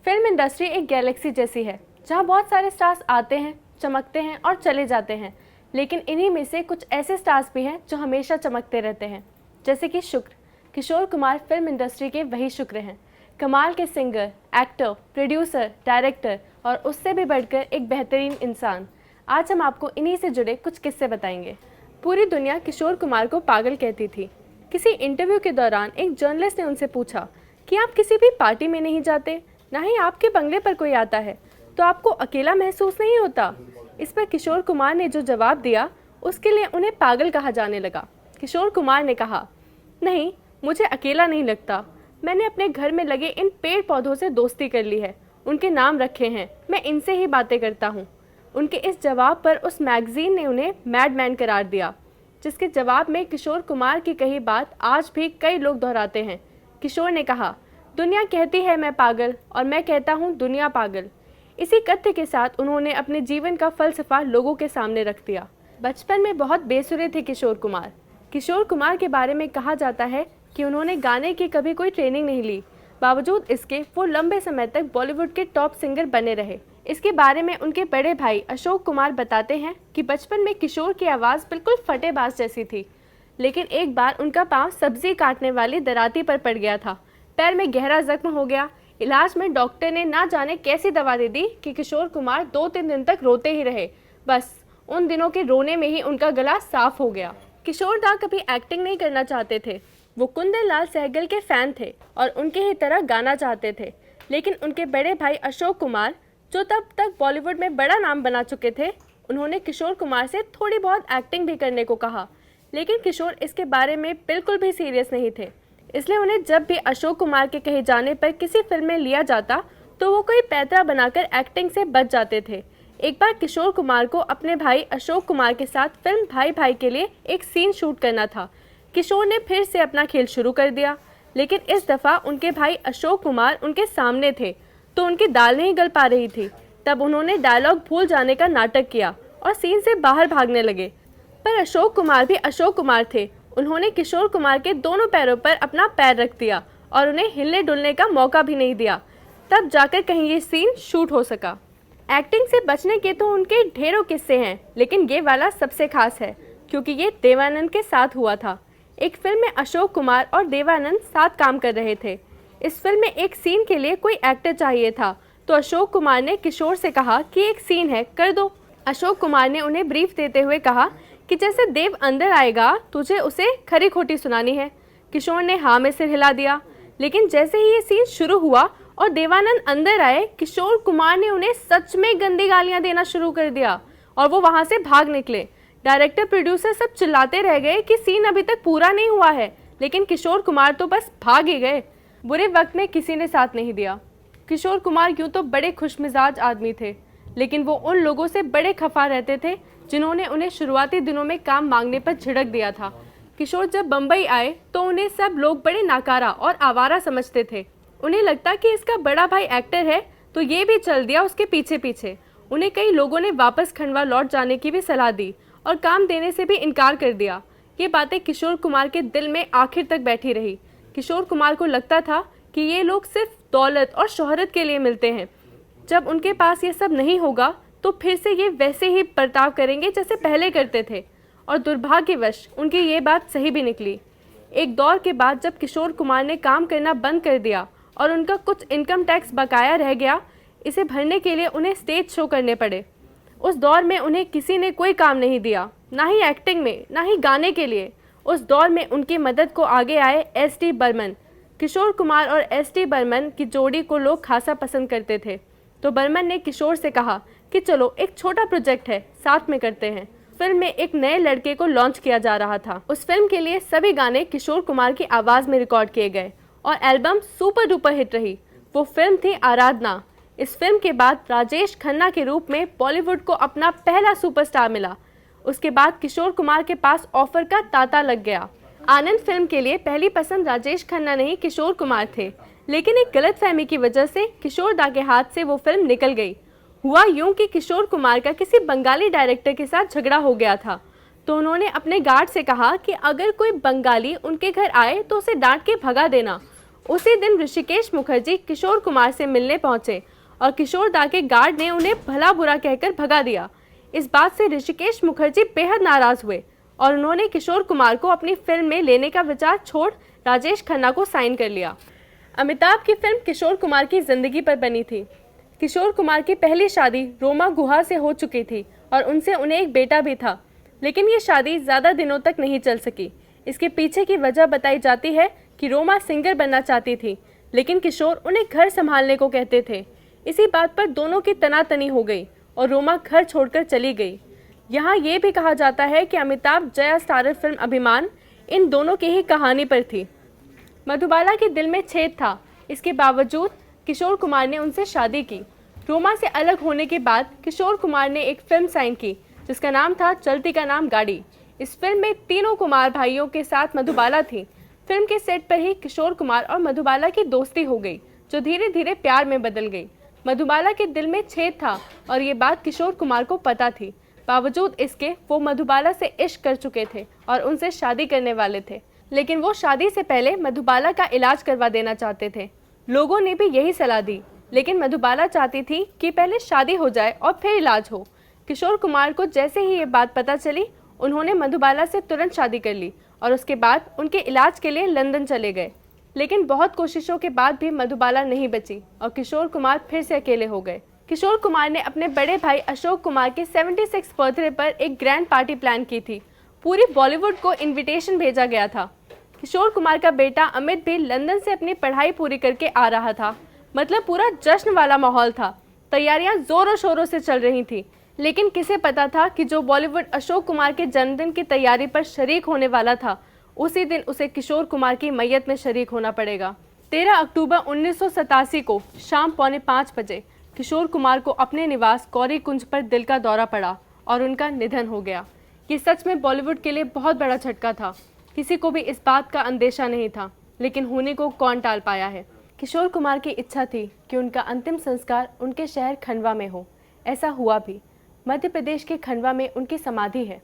Film industry एक Galaxy जैसी है जहाँ बहुत सारे स्टार्स आते हैं, चमकते हैं और चले जाते हैं, लेकिन इन्हीं में से कुछ ऐसे स्टार्स भी हैं जो हमेशा चमकते रहते हैं, जैसे कि शुक्र। किशोर कुमार फिल्म इंडस्ट्री के वही शुक्र हैं, कमाल के सिंगर, एक्टर, प्रोड्यूसर, डायरेक्टर और उससे भी बढ़कर एक बेहतरीन इंसान। आज हम आपको इन्हीं से जुड़े कुछ किस्से बताएंगे। पूरी दुनिया किशोर कुमार को पागल कहती थी। किसी इंटरव्यू के दौरान एक जर्नलिस्ट ने उनसे पूछा कि आप किसी भी पार्टी में नहीं जाते, ना ही आपके बंगले पर कोई आता है, तो आपको अकेला महसूस नहीं होता? इस पर किशोर कुमार ने जो जवाब दिया, उसके लिए उन्हें पागल कहा जाने लगा। किशोर कुमार ने कहा, नहीं, मुझे अकेला नहीं लगता। मैंने अपने घर में लगे इन पेड़ पौधों से दोस्ती कर ली है, उनके नाम रखे हैं, मैं इनसे ही बातें करता हूँ। उनके इस जवाब पर उस मैगजीन ने उन्हें मैडमैन करार दिया, जिसके जवाब में किशोर कुमार की कही बात आज भी कई लोग दोहराते हैं। किशोर ने कहा, दुनिया कहती है मैं पागल और मैं कहता हूँ दुनिया पागल। इसी कथ्य के साथ उन्होंने अपने जीवन का फलसफा लोगों के सामने रख दिया। बचपन में बहुत बेसुरे थे किशोर कुमार। किशोर कुमार के बारे में कहा जाता है कि उन्होंने गाने की कभी कोई ट्रेनिंग नहीं ली, बावजूद इसके वो लंबे समय तक बॉलीवुड के टॉप सिंगर बने रहे। इसके बारे में उनके बड़े भाई अशोक कुमार बताते हैं कि बचपन में किशोर की आवाज़ बिल्कुल फटेबाज जैसी थी, लेकिन एक बार उनका पाँव सब्जी काटने वाली दराती पर पड़ गया था। पैर में गहरा जख्म हो गया। इलाज में डॉक्टर ने ना जाने कैसी दवा दे दी कि किशोर कुमार 2-3 दिन तक रोते ही रहे। बस उन दिनों के रोने में ही उनका गला साफ हो गया। किशोर दा कभी एक्टिंग नहीं करना चाहते थे। वो कुंदन लाल सहगल के फैन थे और उनके ही तरह गाना चाहते थे, लेकिन उनके बड़े भाई अशोक कुमार, जो तब तक बॉलीवुड में बड़ा नाम बना चुके थे, उन्होंने किशोर कुमार से थोड़ी बहुत एक्टिंग भी करने को कहा, लेकिन किशोर इसके बारे में बिल्कुल भी सीरियस नहीं थे। इसलिए उन्हें जब भी अशोक कुमार के कहे जाने पर किसी फिल्म में लिया जाता तो वो कोई पैतरा बनाकर एक्टिंग से बच जाते थे। एक बार किशोर कुमार को अपने भाई अशोक कुमार के साथ फिल्म भाई भाई के लिए एक सीन शूट करना था। किशोर ने फिर से अपना खेल शुरू कर दिया, लेकिन इस दफ़ा उनके भाई अशोक कुमार उनके सामने थे तो उनकी दाल नहीं गल पा रही थी। तब उन्होंने डायलॉग भूल जाने का नाटक किया और सीन से बाहर भागने लगे। पर अशोक कुमार भी अशोक कुमार थे। उन्होंने किशोर कुमार के दोनों पैरों पर अपना पैर रख दिया और उन्हें हिलने डुलने का मौका भी नहीं दिया। तब जाकर कहीं ये सीन शूट हो सका। एक्टिंग से बचने के तो उनके ढेरों किस्से हैं, लेकिन ये वाला सबसे खास है क्योंकि ये देवानंद के साथ हुआ था। एक फिल्म में अशोक कुमार और देवानंद साथ काम कर रहे थे। इस फिल्म में एक सीन के लिए कोई एक्टर चाहिए था, तो अशोक कुमार ने किशोर से कहा कि एक सीन है, कर दो। अशोक कुमार ने उन्हें ब्रीफ देते हुए कहा कि जैसे देव अंदर आएगा तुझे उसे खरी खोटी सुनानी है। किशोर ने हाँ में सिर हिला दिया, लेकिन जैसे ही ये सीन शुरू हुआ और देवानंद अंदर आए, किशोर कुमार ने उन्हें सच में गंदी गालियां देना शुरू कर दिया और वो वहां से भाग निकले। डायरेक्टर प्रोड्यूसर सब चिल्लाते रह गए कि सीन अभी तक पूरा नहीं हुआ है, लेकिन किशोर कुमार तो बस भाग ही गए। बुरे वक्त में किसी ने साथ नहीं दिया। किशोर कुमार यूँ तो बड़े खुशमिजाज आदमी थे, लेकिन वो उन लोगों से बड़े खफा रहते थे जिन्होंने उन्हें शुरुआती दिनों में काम मांगने पर झिड़क दिया था। किशोर जब बम्बई आए तो उन्हें सब लोग बड़े नाकारा और आवारा समझते थे। उन्हें लगता कि इसका बड़ा भाई एक्टर है तो ये भी चल दिया उसके पीछे पीछे। उन्हें कई लोगों ने वापस खंडवा लौट जाने की भी सलाह दी और काम देने से भी इनकार कर दिया। ये बातें किशोर कुमार के दिल में आखिर तक बैठी रही। किशोर कुमार को लगता था कि ये लोग सिर्फ दौलत और शोहरत के लिए मिलते हैं। जब उनके पास ये सब नहीं होगा तो फिर से ये वैसे ही बर्ताव करेंगे जैसे पहले करते थे, और दुर्भाग्यवश उनकी ये बात सही भी निकली। एक दौर के बाद जब किशोर कुमार ने काम करना बंद कर दिया और उनका कुछ इनकम टैक्स बकाया रह गया, इसे भरने के लिए उन्हें स्टेज शो करने पड़े। उस दौर में उन्हें किसी ने कोई काम नहीं दिया, ना ही एक्टिंग में, ना ही गाने के लिए। उस दौर में उनकी मदद को आगे आए एस.डी. बर्मन। किशोर कुमार और एस.डी. बर्मन की जोड़ी को लोग खासा पसंद करते थे, तो बर्मन ने किशोर से कहा कि चलो एक छोटा प्रोजेक्ट है, साथ में करते हैं। फिल्म में एक नए लड़के को लॉन्च किया जा रहा था। उस फिल्म के लिए सभी गाने किशोर कुमार की आवाज़ में रिकॉर्ड किए गए और एल्बम सुपर डुपर हिट रही। वो फिल्म थी आराधना। इस फिल्म के बाद राजेश खन्ना के रूप में बॉलीवुड को अपना पहला सुपरस्टार मिला। उसके बाद किशोर कुमार के पास ऑफर का तांता लग गया। आनंद फिल्म के लिए पहली पसंद राजेश खन्ना नहीं किशोर कुमार थे, लेकिन एक गलतफहमी की वजह से किशोर दा के हाथ से वो फिल्म निकल गई। हुआ यूं कि किशोर कुमार का किसी बंगाली डायरेक्टर के साथ झगड़ा हो गया था, तो उन्होंने अपने गार्ड से कहा कि अगर कोई बंगाली उनके घर आए तो उसे डांट के भगा देना। उसी दिन ऋषिकेश मुखर्जी किशोर कुमार से मिलने पहुंचे और किशोर दा के गार्ड ने उन्हें भला बुरा कहकर भगा दिया। इस बात से ऋषिकेश मुखर्जी बेहद नाराज हुए और उन्होंने किशोर कुमार को अपनी फिल्म में लेने का विचार छोड़ राजेश खन्ना को साइन कर लिया। अमिताभ की फिल्म किशोर कुमार की जिंदगी पर बनी थी। किशोर कुमार की पहली शादी रोमा गुहा से हो चुकी थी और उनसे उन्हें एक बेटा भी था, लेकिन ये शादी ज़्यादा दिनों तक नहीं चल सकी। इसके पीछे की वजह बताई जाती है कि रोमा सिंगर बनना चाहती थी, लेकिन किशोर उन्हें घर संभालने को कहते थे। इसी बात पर दोनों की तनातनी हो गई और रोमा घर छोड़कर चली गई। यहाँ ये भी कहा जाता है कि अमिताभ जया स्टारर फिल्म अभिमान इन दोनों की ही कहानी पर थी। मधुबाला के दिल में छेद था, इसके बावजूद किशोर कुमार ने उनसे शादी की। रोमा से अलग होने के बाद किशोर कुमार ने एक फिल्म साइन की जिसका नाम था चलती का नाम गाड़ी। इस फिल्म में तीनों कुमार भाइयों के साथ मधुबाला थी। फिल्म के सेट पर ही किशोर कुमार और मधुबाला की दोस्ती हो गई, जो धीरे धीरे प्यार में बदल गई। मधुबाला के दिल में छेद था और ये बात किशोर कुमार को पता थी। बावजूद इसके वो मधुबाला से इश्क कर चुके थे और उनसे शादी करने वाले थे, लेकिन वो शादी से पहले मधुबाला का इलाज करवा देना चाहते थे। लोगों ने भी यही सलाह दी, लेकिन मधुबाला चाहती थी कि पहले शादी हो जाए और फिर इलाज हो। किशोर कुमार को जैसे ही ये बात पता चली, उन्होंने मधुबाला से तुरंत शादी कर ली और उसके बाद उनके इलाज के लिए लंदन चले गए। लेकिन बहुत कोशिशों के बाद भी मधुबाला नहीं बची और किशोर कुमार फिर से अकेले हो गए। किशोर कुमार ने अपने बड़े भाई अशोक कुमार के 76 बर्थडे पर एक ग्रैंड पार्टी प्लान की थी। पूरी बॉलीवुड को इनविटेशन भेजा गया था। किशोर कुमार का बेटा अमित भी लंदन से अपनी पढ़ाई पूरी करके आ रहा था। मतलब पूरा जश्न वाला माहौल था। तैयारियां जोरों शोरों से चल रही थी, लेकिन किसे पता था कि जो बॉलीवुड अशोक कुमार के जन्मदिन की तैयारी पर शरीक होने वाला था, उसी दिन उसे किशोर कुमार की मैयत में शरीक होना पड़ेगा। 13 अक्टूबर 1987 को शाम 4:45 बजे किशोर कुमार को अपने निवास गौरी कुंज पर दिल का दौरा पड़ा और उनका निधन हो गया। ये सच में बॉलीवुड के लिए बहुत बड़ा झटका था। किसी को भी इस बात का अंदेशा नहीं था, लेकिन होने को कौन टाल पाया है। किशोर कुमार की इच्छा थी कि उनका अंतिम संस्कार उनके शहर खंडवा में हो। ऐसा हुआ भी। मध्य प्रदेश के खंडवा में उनकी समाधि है।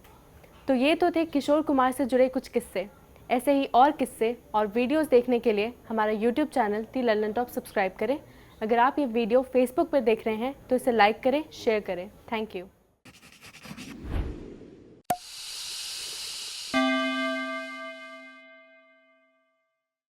तो ये तो थे किशोर कुमार से जुड़े कुछ किस्से। ऐसे ही और किस्से और वीडियोस देखने के लिए हमारा YouTube चैनल दी लल्लन टॉप सब्सक्राइब करें। अगर आप ये वीडियो फेसबुक पर देख रहे हैं तो इसे लाइक करें, शेयर करें। Thank you.